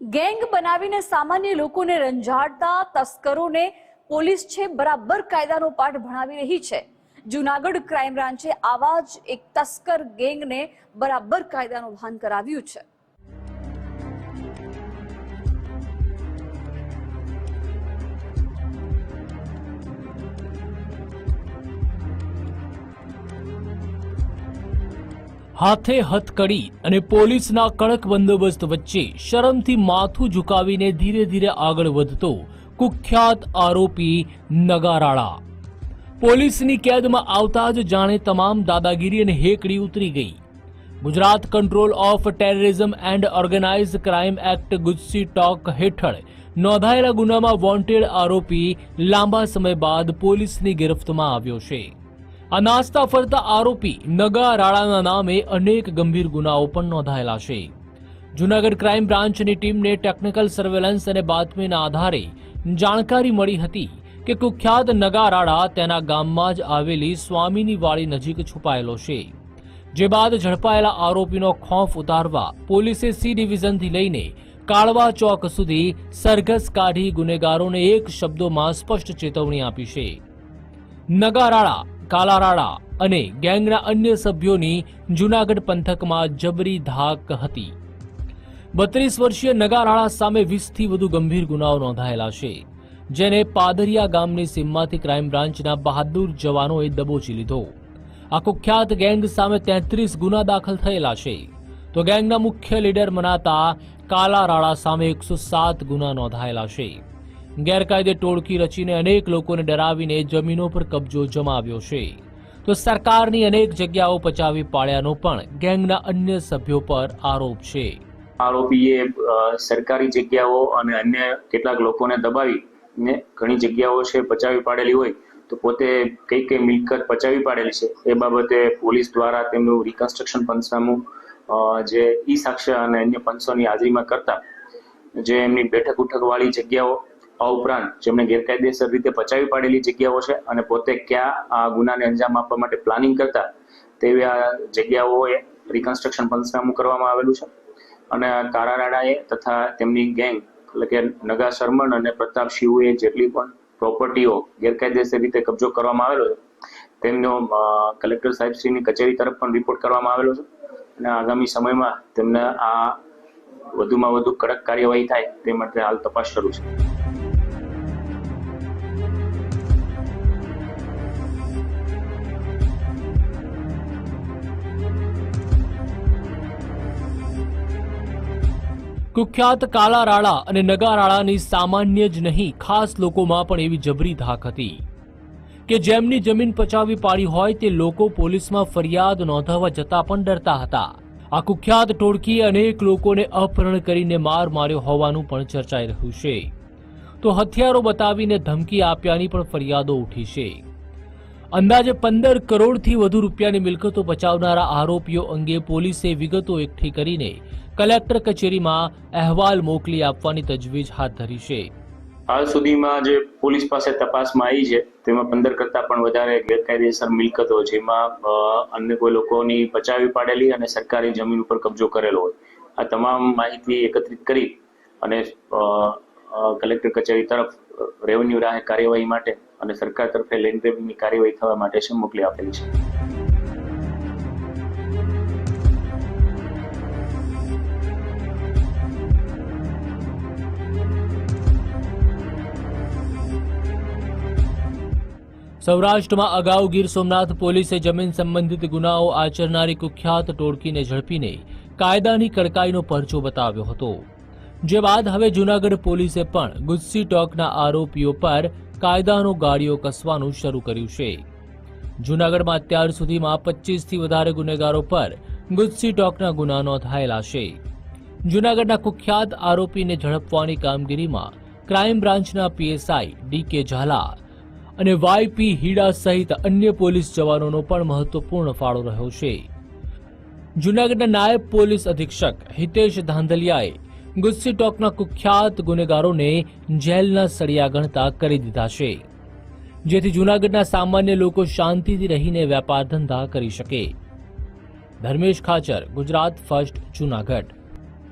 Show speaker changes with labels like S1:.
S1: Gang બનાવીને સામાન્ય લોકોને રંજાડતા તસ્કરોને પોલીસ છે બરાબર કાયદાનો પાઠ ભણાવી રહી છે। જૂનાગઢ ક્રાઇમ બ્રાન્ચે આવા જ એક તસ્કર ગેંગને બરાબર કાયદાનું ભાન કરાવ્યું છે।
S2: હાથે હથકડી અને પોલીસના કડક બંદોબસ્ત વચ્ચે શરમથી માથું ઝુકાવીને ધીરે ધીરે આગળ વધતો કુખ્યાત આરોપી નગારાળા પોલીસની કેદમાં આવતા જ જાણે તમામ દાદાગીરી અને હેકડી ઉતરી ગઈ। Gujarat control of terrorism and organised crime act GUJCTOC હેઠળ નોંધાયેલા ગુનામાં વોન્ટેડ આરોપી લાંબા સમય બાદ પોલીસની ગિરફ્તમાં આવ્યો છે। આ નાસ્તા ફરતા આરોપી નગારાળાના નામે અનેક ગંભીર ગુનાઓ પણ નોંધાયેલા છે। જૂનાગઢ ક્રાઇમ બ્રાન્ચની ટીમને ટેકનિકલ સર્વેલન્સ અને બાતમીના આધારે જાણકારી મળી હતી કે કુખ્યાત નગારાળા તેના ગામમાં જ આવેલી સ્વામીની વાડી નજીક છુપાયેલો છે। જે બાદ ઝડપાયેલા આરોપીનો ખોફ ઉતારવા પોલીસે સી ડિવિઝનથી લઈને કાળવા ચોક સુધી સરઘસ કાઢી ગુનેગારોને એક શબ્દોમાં સ્પષ્ટ ચેતવણી આપી છે। નગારાળા કાલારાળા અને ગેંગના અન્ય સભ્યોની જૂનાગઢ પંથકમાં જબરી ધાક હતી। 32 વર્ષીય નગારાળા સામે 20 થી વધુ ગંભીર ગુનાઓ નોંધાયેલા છે, જેને પાદરિયા ગામની સીમમાંથી ક્રાઇમ બ્રાન્ચના બહાદુર જવાનોએ દબોચી લીધો। આ કુખ્યાત ગેંગ સામે 33 ગુના દાખલ થયેલા છે, તો ગેંગના મુખ્ય લીડર મનાતા કાલારાળા સામે 107 ગુના નોંધાયેલા છે। ગેરકાયદે ટોળકી રચીને અનેક લોકોને ડરાવીને જમીનો પર કબજો જમાવ્યો છે, તો સરકારની અનેક જગ્યાઓ પચાવી પાડ્યાનો પણ ગેંગના અન્ય સભ્યો પર આરોપ છે।
S3: આરોપીએ સરકારી જગ્યાઓ અને અન્ય કેટલાક લોકોને દબાવીને ઘણી જગ્યાઓ છે પચાવી પાડેલી હોય તો પોતે કઈ મિલકત પચાવી પાડેલી છે એ બાબતે પોલીસ દ્વારા તેમનું રિકન્સ્ટ્રક્શન પંચનામું જે ઈ સાક્ષ્ય અને અન્ય પંચોની હાજરીમાં કરતા જે એમની બેઠક ઉઠક વાળી જગ્યાઓ આ ઉપરાંત જેમણે ગેરકાયદેસર રીતે પચાવી પાડેલી જગ્યાઓ છે અને પોતે ક્યાં આ ગુનાને અંજામ આપવા માટે પ્લાનિંગ કરતા તેવી આ જગ્યાઓએ રિકન્સ્ટ્રક્શન પંચનામું કરવામાં આવેલું છે। અને કારારાડાએ તથા તેમની ગેંગ એટલે કે નગા શર્મન અને પ્રતાપ શિવુએ જેટલી પણ પ્રોપર્ટીઓ ગેરકાયદેસર રીતે કબજો કરવામાં આવેલો છે તેમનો કલેક્ટર સાહેબશ્રીની કચેરી તરફ પણ રિપોર્ટ કરવામાં આવેલો છે અને આગામી સમયમાં તેમને આ વધુમાં વધુ કડક કાર્યવાહી થાય તે માટે હાલ તપાસ શરૂ છે।
S2: કુખ્યાત કાલારાળા અને નગારાળાની સામાન્ય જ નહીં ખાસ લોકોમાં પણ એવી જબરી ધાક હતી કે જેમની જમીન પચાવી પાડી હોય તે લોકો પોલીસમાં ફરિયાદ નોંધાવવા જતા પણ ડરતા હતા। આ કુખ્યાત ટોળકીએ અનેક લોકોને અપહરણ કરીને માર માર્યો હોવાનું પણ ચર્ચાઈ રહ્યું છે, તો હથિયારો બતાવીને ધમકી આપ્યાની પણ ફરિયાદો ઉઠી છે। અંદાજે 15 કરોડથી વધુ રૂપિયાની મિલકતો પચાવનારા આરોપીઓ અંગે પોલીસે વિગતો એકઠી કરીને કલેક્ટર કચેરીમાં અહેવાલ મોકલી આપવાની તજવીજ હાથ ધરી છે।
S3: હાલ સુધીમાં જે પોલીસ પાસે તપાસમાં આવી છે તેમાં 15 કરતા પણ વધારે ગેરકાયદેસર મિલકતો જેમાં અન્ય કોઈ લોકોની પચાવી પાડેલી અને સરકારી જમીન ઉપર કબજો કરેલો હોય આ તમામ માહિતી એકત્રિત કરી અને કલેક્ટર કચેરી તરફ રેવન્યુ રાહે કાર્યવાહી માટે અને સરકાર તરફે લેન્ડ ગ્રેબિંગની કાર્યવાહી થવા માટે છે મોકલી આપેલી છે।
S2: સૌરાષ્ટ્રમાં અગાઉ ગીર સોમનાથ પોલીસે જમીન સંબંધિત ગુનાઓ આચરનારી કુખ્યાત ટોળકીને ઝડપીને કાયદાની કડકાઈનો પરચો બતાવ્યો હતો, જે બાદ હવે જૂનાગઢ પોલીસે પણ ગુજસી ટોકના આરોપીઓ પર કાયદાનો ગાળિયો કસવાનું શરૂ કર્યું છે। જૂનાગઢમાં અત્યાર સુધીમાં 25 થી વધારે ગુનેગારો પર ગુજસી ટોકના ગુના નોંધાયેલા છે। જૂનાગઢના કુખ્યાત આરોપીને ઝડપવાની કામગીરીમાં ક્રાઇમ બ્રાન્ચના પીએસઆઈ ડીકે ઝાલા અને વાયપી હીડા સહિત અન્ય પોલીસ જવાનોનો પણ મહત્વપૂર્ણ ફાળો રહ્યો છે। જૂનાગઢના નાયબ પોલીસ અધિક્ષક હિતેશ ધાંધલિયાએ ગુજસી ટોકના કુખ્યાત ગુનેગારોને જેલના સળિયા ગણતા કરી દીધા છે, જેથી જૂનાગઢના સામાન્ય લોકો શાંતિથી રહીને વેપાર ધંધા કરી શકે। ધર્મેશ ખાચર, ગુજરાત ફર્સ્ટ, જૂનાગઢ।